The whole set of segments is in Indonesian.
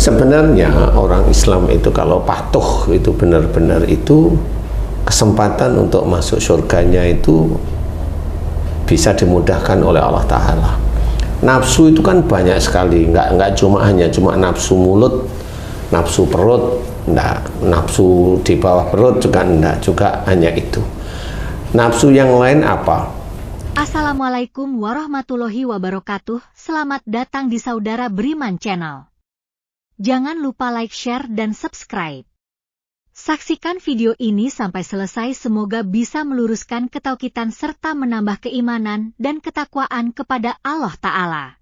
Sebenarnya orang Islam itu kalau patuh itu benar-benar itu kesempatan untuk masuk surganya itu bisa dimudahkan oleh Allah Ta'ala. Nafsu itu kan banyak sekali, nggak hanya nafsu mulut, nafsu perut, enggak, nafsu di bawah perut juga enggak, juga hanya itu. Nafsu yang lain apa? Assalamualaikum warahmatullahi wabarakatuh. Selamat datang di Saudara Beriman Channel. Jangan lupa like, share, dan subscribe. Saksikan video ini sampai selesai, semoga bisa meluruskan ketauhidan serta menambah keimanan dan ketakwaan kepada Allah Ta'ala.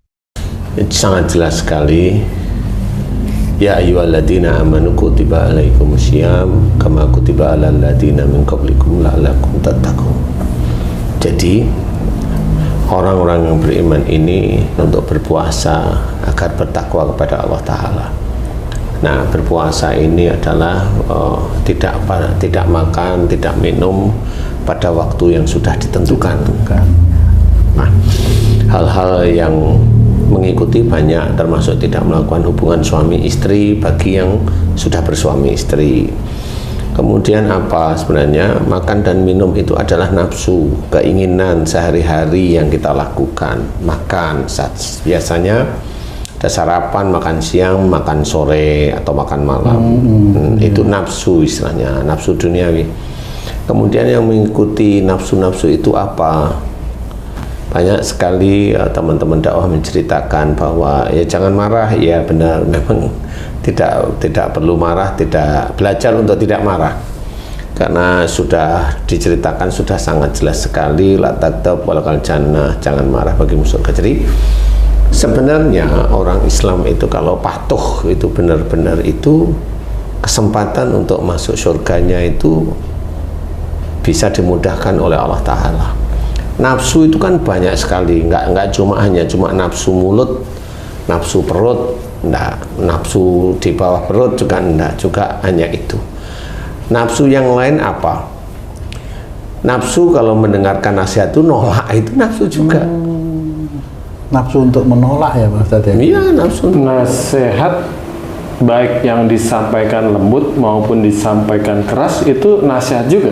Sangat jelas sekali. Ya ayyuhalladzina amanu kutiba alaikumusiyam kama kutiba alal ladzina min qablikum la'allakum tattaqun. Jadi orang-orang yang beriman ini untuk berpuasa agar bertakwa kepada Allah Ta'ala. Nah, berpuasa ini adalah tidak makan, tidak minum pada waktu yang sudah ditentukan. Nah, hal-hal yang mengikuti banyak, termasuk tidak melakukan hubungan suami istri bagi yang sudah bersuami istri. Kemudian apa sebenarnya? Makan dan minum itu adalah nafsu, keinginan sehari-hari yang kita lakukan. Makan biasanya ada sarapan, makan siang, makan sore, atau makan malam. Itu nafsu istilahnya, nafsu duniawi. Kemudian yang mengikuti nafsu-nafsu itu apa? Banyak sekali teman-teman dakwah menceritakan bahwa ya jangan marah. Ya benar, memang tidak perlu marah, tidak belajar untuk tidak marah. Karena sudah diceritakan, sudah sangat jelas sekali, la taghdab walakal jannah, jangan marah bagi musuh. Jadi sebenarnya orang Islam itu kalau patuh itu benar-benar itu kesempatan untuk masuk surganya itu bisa dimudahkan oleh Allah Ta'ala. Nafsu itu kan banyak sekali, nggak hanya nafsu mulut, nafsu perut, enggak, nafsu di bawah perut juga enggak, juga hanya itu. Nafsu yang lain apa? Nafsu kalau mendengarkan nasihat itu nolak, itu nafsu juga. Nafsu untuk menolak ya Pak Ustadz ya? Iya, nafsu. Nasihat baik yang disampaikan lembut maupun disampaikan keras itu nasihat juga.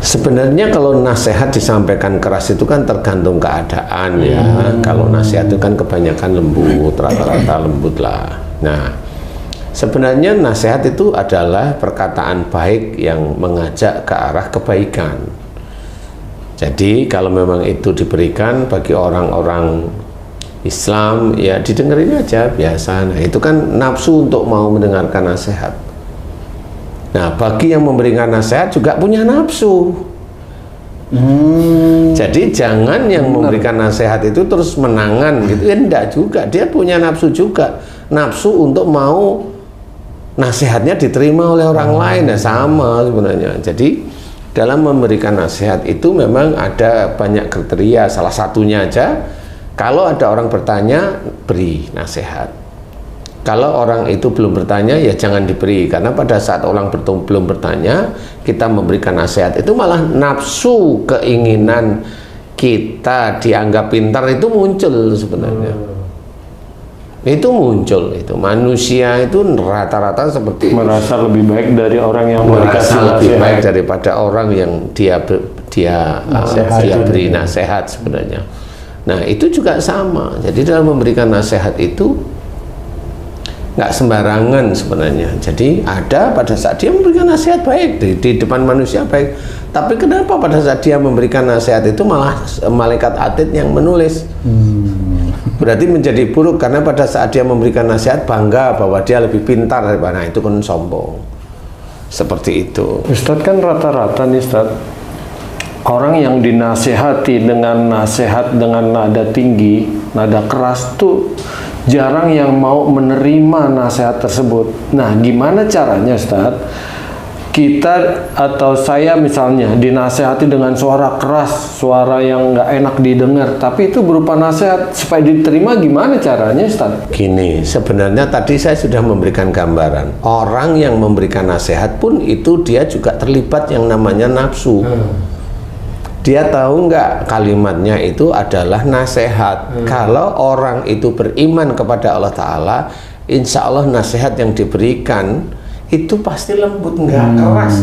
Sebenarnya kalau nasihat disampaikan keras itu kan tergantung keadaan ya. Kalau nasihat itu kan kebanyakan lembut, rata-rata lembut lah. Nah, sebenarnya nasihat itu adalah perkataan baik yang mengajak ke arah kebaikan. Jadi kalau memang itu diberikan bagi orang-orang Islam, ya didengerin aja biasa. Nah, itu kan nafsu untuk mau mendengarkan nasihat. Nah, bagi yang memberikan nasihat juga punya nafsu. Jadi jangan yang memberikan nasihat itu terus menangan gitu, ya enggak juga. Dia punya nafsu juga, nafsu untuk mau nasihatnya diterima oleh orang lain. Nah, sama sebenarnya. Jadi dalam memberikan nasihat itu memang ada banyak kriteria. Salah satunya aja, kalau ada orang bertanya, beri nasihat. Kalau orang itu belum bertanya, ya jangan diberi. Karena pada saat orang belum bertanya, kita memberikan nasihat, itu malah nafsu, keinginan kita dianggap pintar itu muncul sebenarnya. Itu muncul, itu manusia itu rata-rata seperti merasa lebih baik dari orang yang merasa lebih baik daripada orang yang dia beri nasihat sebenarnya. Nah, itu juga sama. Jadi dalam memberikan nasihat itu nggak sembarangan sebenarnya. Jadi ada pada saat dia memberikan nasihat baik di depan manusia baik, tapi kenapa pada saat dia memberikan nasihat itu malah malaikat atid yang menulis? Berarti menjadi buruk, karena pada saat dia memberikan nasihat bangga bahwa dia lebih pintar daripada, nah itu kan sombong. Seperti itu. Ustadz, kan rata-rata nih Ustadz, orang yang dinasehati dengan nasihat dengan nada tinggi, nada keras tuh jarang yang mau menerima nasihat tersebut. Nah, gimana caranya Ustadz? Kita atau saya misalnya dinasehati dengan suara keras, suara yang nggak enak didengar, tapi itu berupa nasihat, supaya diterima gimana caranya Ustaz? Gini, sebenarnya tadi saya sudah memberikan gambaran. Orang yang memberikan nasihat pun itu dia juga terlibat yang namanya nafsu. Dia tahu nggak kalimatnya itu adalah nasihat. Kalau orang itu beriman kepada Allah Ta'ala, insya Allah nasihat yang diberikan itu pasti lembut, nggak keras,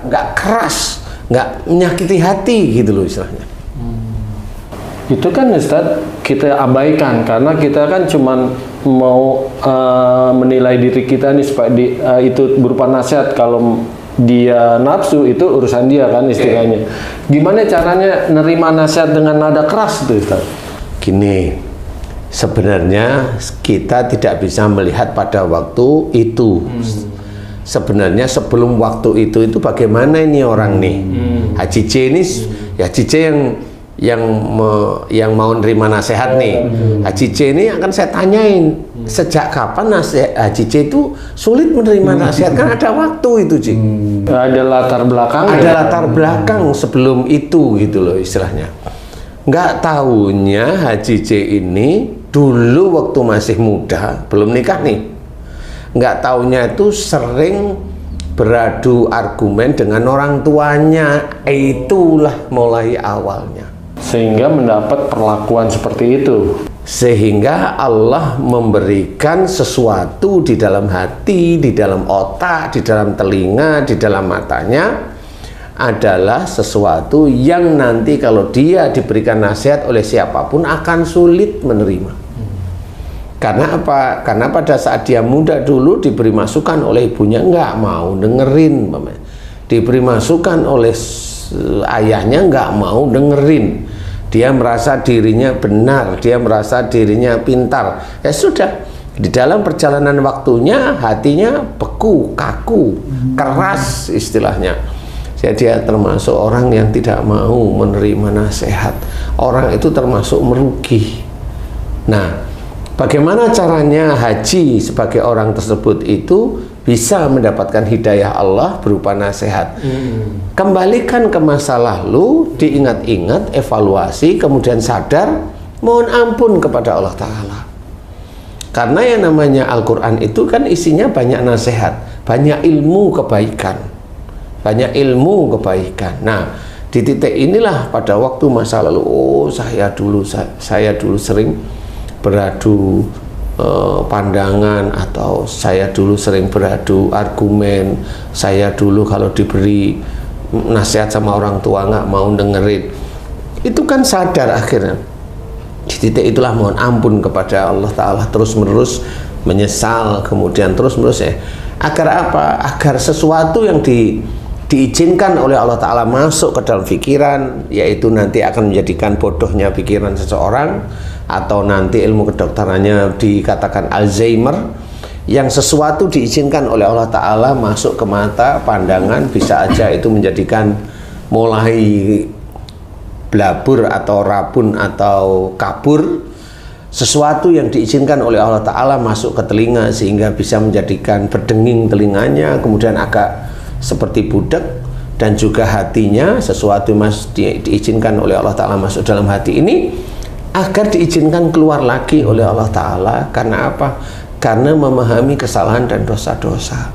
nggak keras, nggak menyakiti hati gitu loh istilahnya. Itu kan Ustadz kita abaikan karena kita kan cuman mau menilai diri kita nih supaya itu berupa nasihat. Kalau dia nafsu itu urusan dia kan istilahnya. Gimana caranya nerima nasihat dengan nada keras itu Ustadz? Gini, sebenarnya kita tidak bisa melihat pada waktu itu. Sebenarnya sebelum waktu itu bagaimana ini orang nih? Haji C ini ya Haji C yang mau nerima nasihat nih. Haji C ini akan saya tanyain sejak kapan nasihat Haji C itu sulit menerima nasihat, kan ada waktu itu, Ci. Ada latar belakang. Ada latar belakang sebelum itu gitu loh istilahnya. Nggak tahunya Haji C ini dulu waktu masih muda, belum nikah nih, nggak tahunya itu sering beradu argumen dengan orang tuanya. Itulah mulai awalnya, sehingga mendapat perlakuan seperti itu. Sehingga Allah memberikan sesuatu di dalam hati, di dalam otak, di dalam telinga, di dalam matanya, adalah sesuatu yang nanti kalau dia diberikan nasihat oleh siapapun akan sulit menerima. Karena apa? Karena pada saat dia muda dulu diberi masukan oleh ibunya, nggak mau dengerin. Diberi masukan oleh ayahnya, nggak mau dengerin. Dia merasa dirinya benar, dia merasa dirinya pintar. Ya sudah, di dalam perjalanan waktunya hatinya beku, kaku, keras istilahnya. Jadi dia termasuk orang yang tidak mau menerima nasihat. Orang itu termasuk merugi. Nah, bagaimana caranya haji sebagai orang tersebut itu bisa mendapatkan hidayah Allah berupa nasihat? Kembalikan ke masa lalu, diingat-ingat, evaluasi, kemudian sadar, mohon ampun kepada Allah Ta'ala. Karena yang namanya Al-Quran itu kan isinya banyak nasihat, banyak ilmu kebaikan. Banyak ilmu kebaikan. Nah, di titik inilah pada waktu masa lalu, oh saya dulu sering beradu pandangan, atau saya dulu sering beradu argumen, saya dulu kalau diberi nasihat sama orang tua nggak mau dengerin. Itu kan sadar akhirnya. Di titik itulah mohon ampun kepada Allah Ta'ala, terus menerus menyesal, kemudian terus menerus agar apa? Agar sesuatu yang diizinkan oleh Allah Ta'ala masuk ke dalam pikiran, yaitu nanti akan menjadikan bodohnya pikiran seseorang, atau nanti ilmu kedokterannya dikatakan Alzheimer, yang sesuatu diizinkan oleh Allah Ta'ala masuk ke mata, pandangan, bisa aja itu menjadikan mulai blabur atau rabun atau kabur. Sesuatu yang diizinkan oleh Allah Ta'ala masuk ke telinga sehingga bisa menjadikan berdenging telinganya, kemudian agak seperti budak, dan juga hatinya, sesuatu diizinkan oleh Allah Ta'ala masuk dalam hati ini agar diizinkan keluar lagi oleh Allah Ta'ala. Karena apa? Karena memahami kesalahan dan dosa-dosa.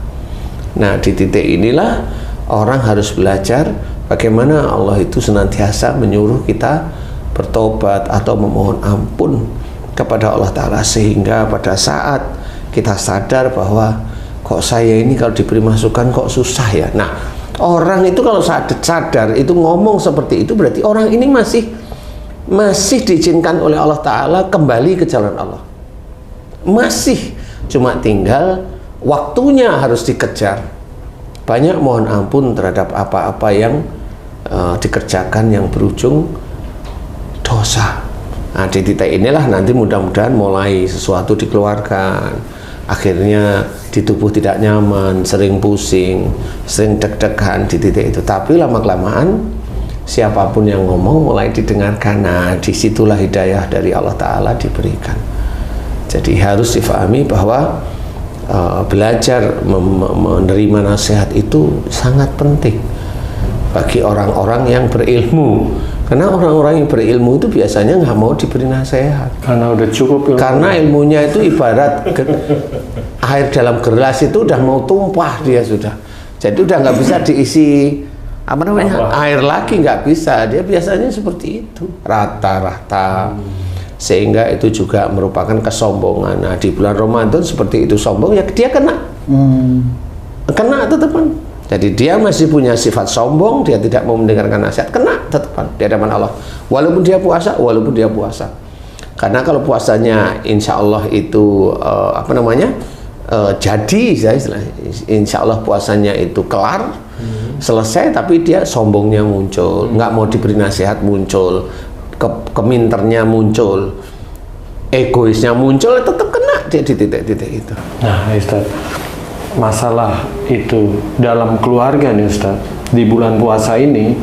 Nah, di titik inilah orang harus belajar bagaimana Allah itu senantiasa menyuruh kita bertobat atau memohon ampun kepada Allah Ta'ala, sehingga pada saat kita sadar bahwa kok saya ini kalau diberi masukan kok susah ya. Nah, orang itu kalau sadar itu ngomong seperti itu, berarti orang ini masih diizinkan oleh Allah Ta'ala kembali ke jalan Allah. Masih, cuma tinggal waktunya harus dikejar. Banyak mohon ampun terhadap apa-apa yang dikerjakan yang berujung dosa. Nah, di titik inilah nanti mudah-mudahan mulai sesuatu dikeluarkan. Akhirnya di tubuh tidak nyaman, sering pusing, sering deg-degan di titik itu. Tapi lama-kelamaan siapapun yang ngomong mulai didengarkan. Nah, disitulah hidayah dari Allah Ta'ala diberikan. Jadi harus difahami bahwa belajar menerima nasihat itu sangat penting bagi orang-orang yang berilmu. Karena orang-orang yang berilmu itu biasanya nggak mau diberi nasihat. Karena udah cukup ilmu. Karena ilmunya itu ibarat air dalam gelas itu udah mau tumpah dia sudah. Jadi udah nggak bisa diisi air lagi, nggak bisa. Dia biasanya seperti itu, rata-rata. sehingga itu juga merupakan kesombongan. Nah, di bulan Ramadan seperti itu sombong, ya dia kena. Kena tetepan. Jadi dia masih punya sifat sombong, dia tidak mau mendengarkan nasihat, kena tetepan di hadapan Allah. Walaupun dia puasa. Karena kalau puasanya insya Allah itu jadi, insya Allah puasanya itu kelar, selesai, tapi dia sombongnya muncul, nggak mau diberi nasihat muncul, keminternya muncul, egoisnya muncul, tetap kena dia di titik-titik itu. Nah, Ustaz, masalah itu dalam keluarga nih Ustaz, di bulan puasa ini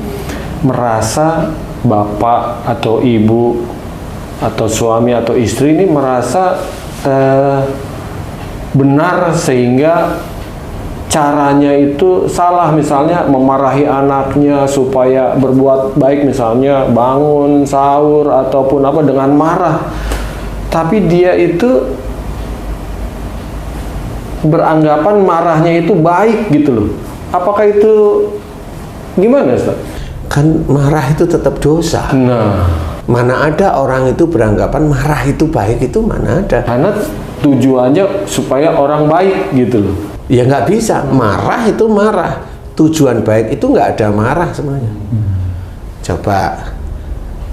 merasa bapak atau ibu atau suami atau istri ini merasa benar sehingga caranya itu salah, misalnya memarahi anaknya supaya berbuat baik, misalnya bangun sahur ataupun apa dengan marah, tapi dia itu beranggapan marahnya itu baik gitu loh. Apakah itu gimana Ustaz? Kan marah itu tetap dosa. Nah, mana ada orang itu beranggapan marah itu baik, itu mana ada. karena tujuannya supaya orang baik gitu loh. Ya nggak bisa, marah itu marah, tujuan baik itu nggak ada marah sebenarnya. Coba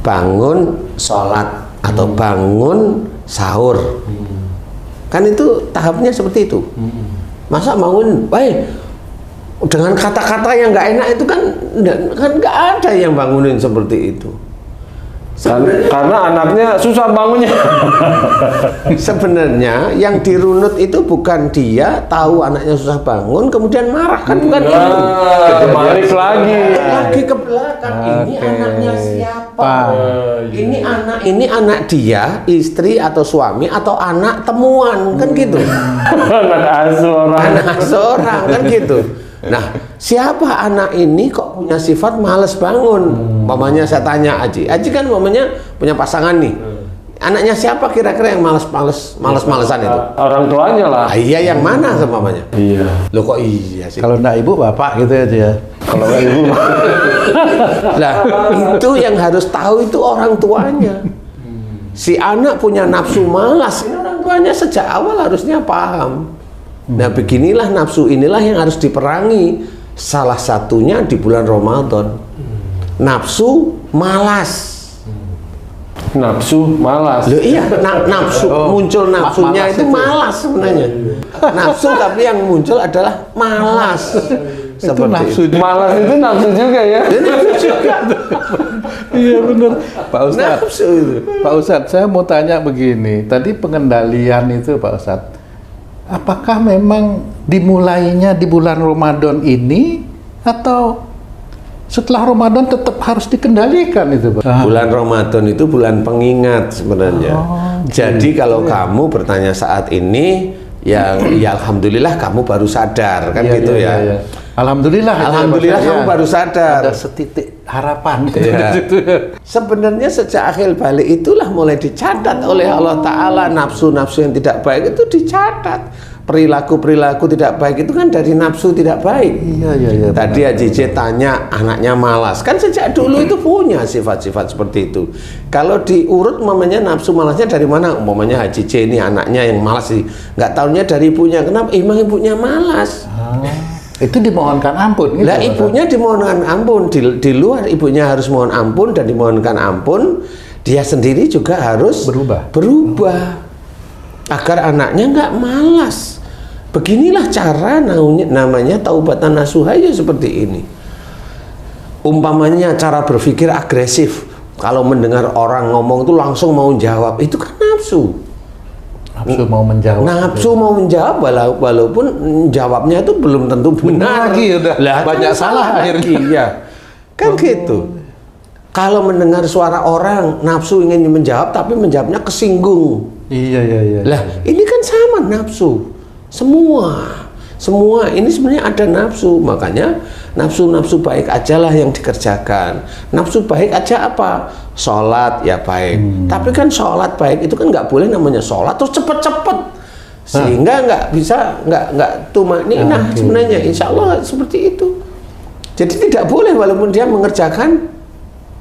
bangun sholat atau bangun sahur, kan itu tahapnya seperti itu. Masa bangun baik dengan kata-kata yang nggak enak itu kan nggak ada yang bangunin seperti itu. Karena anaknya susah bangunnya. Sebenarnya yang dirunut itu bukan dia tahu anaknya susah bangun kemudian marah, kan bukan itu. Balik lagi ke belakang. Ini anaknya siapa? Ini anak dia, istri atau suami atau anak temuan, kan gitu. Anak asuh orang kan gitu. Nah, siapa anak ini kok punya sifat males bangun? Mamanya saya tanya Aji kan mamanya punya pasangan nih. Anaknya siapa kira-kira yang males-malesan itu? Orang tuanya lah. Iya, yang mana sama mamanya? Iya. Loh kok iya sih? Kalau enggak ibu, bapak gitu aja ya. Kalau nggak ibu. Nah, itu yang harus tahu itu orang tuanya. Si anak punya nafsu malas, ini orang tuanya sejak awal harusnya paham. Nah, beginilah nafsu inilah yang harus diperangi. Salah satunya di bulan Ramadan. Nafsu malas. Nafsu malas. Loh iya, nafsu muncul nafsunya itu malas sebenarnya. Nafsu tapi yang muncul adalah malas. Itu nafsu. Malas itu nafsu juga ya. Iya benar. Pak Ustadz. Nafsu itu. Pak Ustadz, saya mau tanya begini. Tadi pengendalian itu Pak Ustadz, apakah memang dimulainya di bulan Ramadan ini atau setelah Ramadan tetap harus dikendalikan itu, Pak? Bulan Ramadan itu bulan pengingat sebenarnya. Jadi kalau kamu bertanya saat ini, ya alhamdulillah kamu baru sadar kan gitu ya. Iya. Alhamdulillah kamu baru sadar. Ada setitik harapan. Ya. Sebenarnya sejak akhir balik itulah mulai dicatat oleh Allah Ta'ala. Nafsu-nafsu yang tidak baik itu dicatat. Perilaku-perilaku tidak baik itu kan dari nafsu tidak baik. Iya. Tadi Haji J tanya anaknya malas. Kan sejak dulu itu punya sifat-sifat seperti itu. Kalau diurut umpamanya nafsu malasnya dari mana? Umpamanya Haji J ini anaknya yang malas sih. Nggak tahunya dari ibunya. Kenapa? Emang ibunya malas. Itu dimohonkan ampun gitu. Lah ibunya dimohonkan ampun. Di luar ibunya harus mohon ampun dan dimohonkan ampun, dia sendiri juga harus berubah. Agar anaknya nggak malas. Beginilah cara namanya taubatan nasuha seperti ini. Umpamanya cara berpikir agresif. Kalau mendengar orang ngomong itu langsung mau jawab, itu kan nafsu. Nafsu mau menjawab. Nafsu mau menjawab walaupun jawabnya itu belum tentu benar. Lagi udah banyak kan salah akhirnya. Iya. Kan gitu. Kalau mendengar suara orang, nafsu ingin menjawab tapi menjawabnya kesinggung. Iya. Lah, ini kan sama nafsu. Semua ini sebenarnya ada nafsu. Makanya nafsu-nafsu baik ajalah yang dikerjakan. Nafsu baik aja apa? Sholat ya baik. Tapi kan sholat baik itu kan nggak boleh namanya sholat terus cepet-cepet. Sehingga nggak bisa, nggak tumanina sebenarnya. Insya Allah seperti itu. Jadi tidak boleh walaupun dia mengerjakan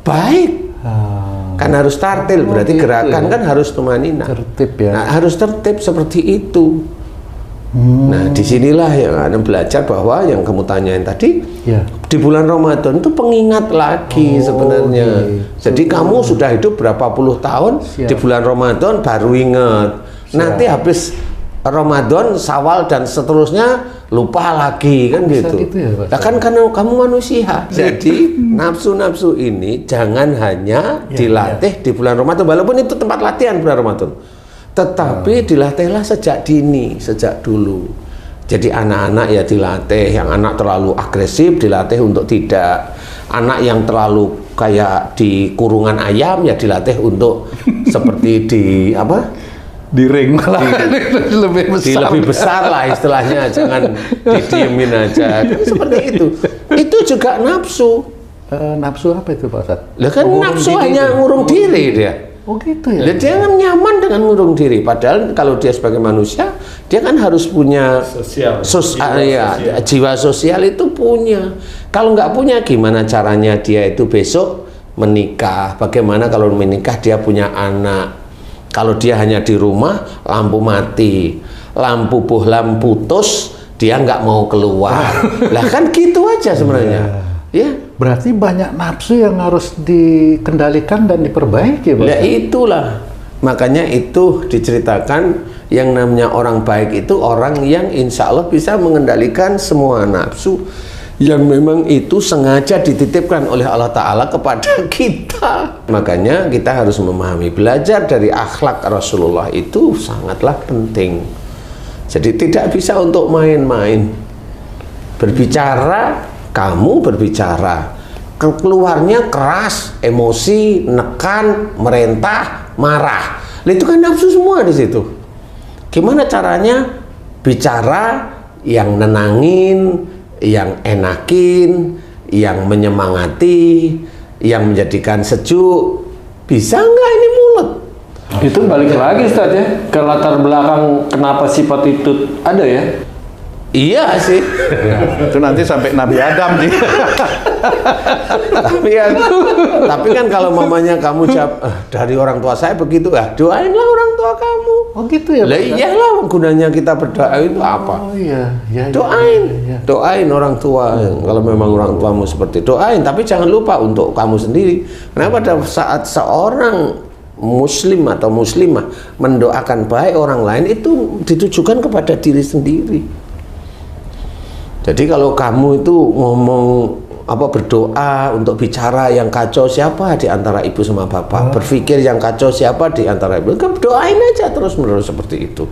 baik. Kan harus tartil, berarti gitu gerakan ya. kan harus tumanina. Tertib ya. Nah, harus tertib seperti itu. Nah, disinilah yang Anda belajar bahwa yang kamu tanyain tadi, Ya. di bulan Ramadan itu pengingat lagi sebenarnya. gitu. Jadi kamu sudah hidup berapa puluh tahun, Siap. di bulan Ramadan baru ingat. Nanti habis Ramadan, Syawal dan seterusnya lupa lagi kan Bisa gitu. gitu ya, Pak? Nah, kan karena kamu manusia. Jadi nafsu-nafsu ini jangan hanya dilatih di bulan Ramadan, walaupun itu tempat latihan bulan Ramadan. Tetapi dilatihlah sejak dini, sejak dulu. Jadi anak-anak ya dilatih, yang anak terlalu agresif dilatih untuk tidak. Anak yang terlalu kayak di kurungan ayam ya dilatih untuk seperti di apa? Di ring malah lebih besar. Lebih besar lah istilahnya, jangan didiemin aja. Kan seperti itu. Itu juga nafsu. Nafsu apa itu Pak Ustadz? Lah kan Ngurung nafsu diri hanya itu. ngurung diri dia. Oh gitu ya. Lah dia kan nyaman dengan ngurung diri. Padahal kalau dia sebagai manusia, dia kan harus punya jiwa sosial itu punya. Kalau nggak punya, gimana caranya dia itu besok menikah? Bagaimana kalau menikah dia punya anak? Kalau dia hanya di rumah, lampu mati, lampu bohlam putus, dia nggak mau keluar. Lah kan gitu aja sebenarnya. Ya. Berarti banyak nafsu yang harus dikendalikan dan diperbaiki, Pak. Lah itulah. Makanya itu diceritakan yang namanya orang baik itu orang yang insya Allah bisa mengendalikan semua nafsu yang memang itu sengaja dititipkan oleh Allah Ta'ala kepada kita. Makanya kita harus memahami, belajar dari akhlak Rasulullah itu sangatlah penting. Jadi tidak bisa untuk main-main. Berbicara, kamu berbicara, keluarnya keras, emosi, nekan, merentah, marah. Itu kan nafsu semua di situ. Gimana caranya bicara yang nenangin, yang enakin, yang menyemangati, yang menjadikan sejuk? Bisa nggak ini mulut? Itu balik lagi Ustadz ya, ke latar belakang kenapa sifat itu ada ya? Iya sih. Itu nanti sampai Nabi Adam nih. Tapi kan kalau mamanya kamu jawab, dari orang tua saya begitu, doainlah orang tua kamu. Oh gitu ya, Lah Pak? iyalah, gunanya kita berdoa itu apa? Oh iya, ya, Doain orang tua. Kalau memang orang tuamu seperti doain, tapi jangan lupa untuk kamu sendiri. Karena pada saat seorang muslim atau muslimah mendoakan baik orang lain, itu ditujukan kepada diri sendiri. Jadi kalau kamu itu ngomong berdoa untuk bicara yang kacau siapa di antara ibu sama bapak, berpikir yang kacau siapa di antara ibu, kan doain aja terus menerus seperti itu.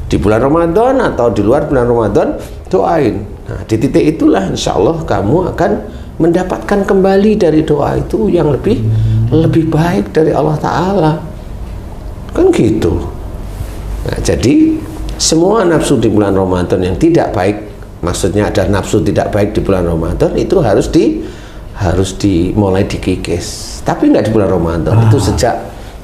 Di bulan Ramadan atau di luar bulan Ramadan, doain. Nah, di titik itulah insya Allah kamu akan mendapatkan kembali dari doa itu yang lebih baik dari Allah Ta'ala. Kan gitu. Nah, jadi semua nafsu di bulan Ramadan yang tidak baik, maksudnya ada nafsu tidak baik di bulan Ramadan, itu harus mulai dikikis. Tapi nggak di bulan Ramadan, itu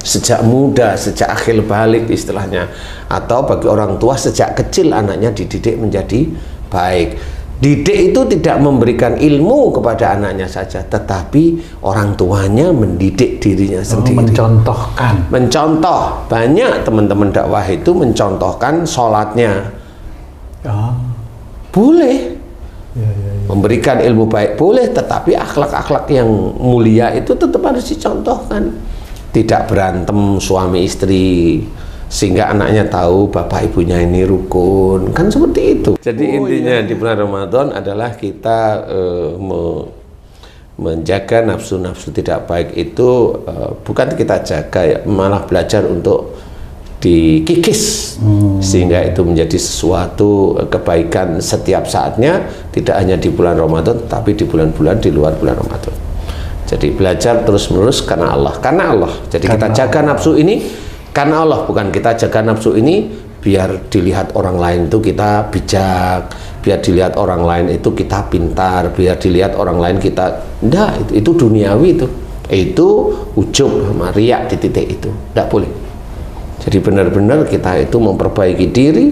sejak muda, sejak akhir balik istilahnya, atau bagi orang tua sejak kecil anaknya dididik menjadi baik. Didik itu tidak memberikan ilmu kepada anaknya saja, tetapi orang tuanya mendidik dirinya sendiri. Mencontoh. Banyak teman-teman dakwah itu mencontohkan sholatnya. Boleh. Memberikan ilmu baik boleh, tetapi akhlak-akhlak yang mulia itu tetap harus dicontohkan. Tidak berantem suami istri, sehingga anaknya tahu bapak ibunya ini rukun, kan seperti itu. Jadi intinya di bulan Ramadan adalah kita menjaga nafsu-nafsu tidak baik itu, bukan kita jaga ya, malah belajar untuk dikikis, sehingga itu menjadi sesuatu kebaikan setiap saatnya, tidak hanya di bulan Ramadan tapi di bulan-bulan di luar bulan Ramadan. Jadi belajar terus-menerus karena Allah. Jadi kita jaga nafsu ini karena Allah, bukan kita jaga nafsu ini biar dilihat orang lain itu kita bijak, biar dilihat orang lain itu kita pintar, biar dilihat orang lain kita enggak, itu duniawi, itu ujub sama riak di titik itu, enggak boleh. Jadi benar-benar kita itu memperbaiki diri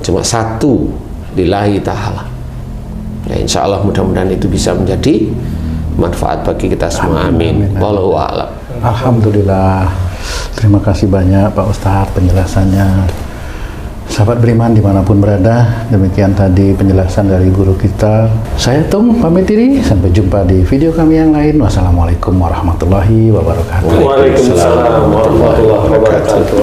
cuma satu, lillahi ta'ala. Ya insya Allah mudah-mudahan itu bisa menjadi manfaat bagi kita semua. Amin. Wallahu a'lam. Alhamdulillah. Terima kasih banyak Pak Ustadz penjelasannya. Sahabat beriman dimanapun berada, demikian tadi penjelasan dari guru kita. Saya Tung pamit diri, sampai jumpa di video kami yang lain. Wassalamualaikum warahmatullahi wabarakatuh. Waalaikumsalam warahmatullahi wabarakatuh.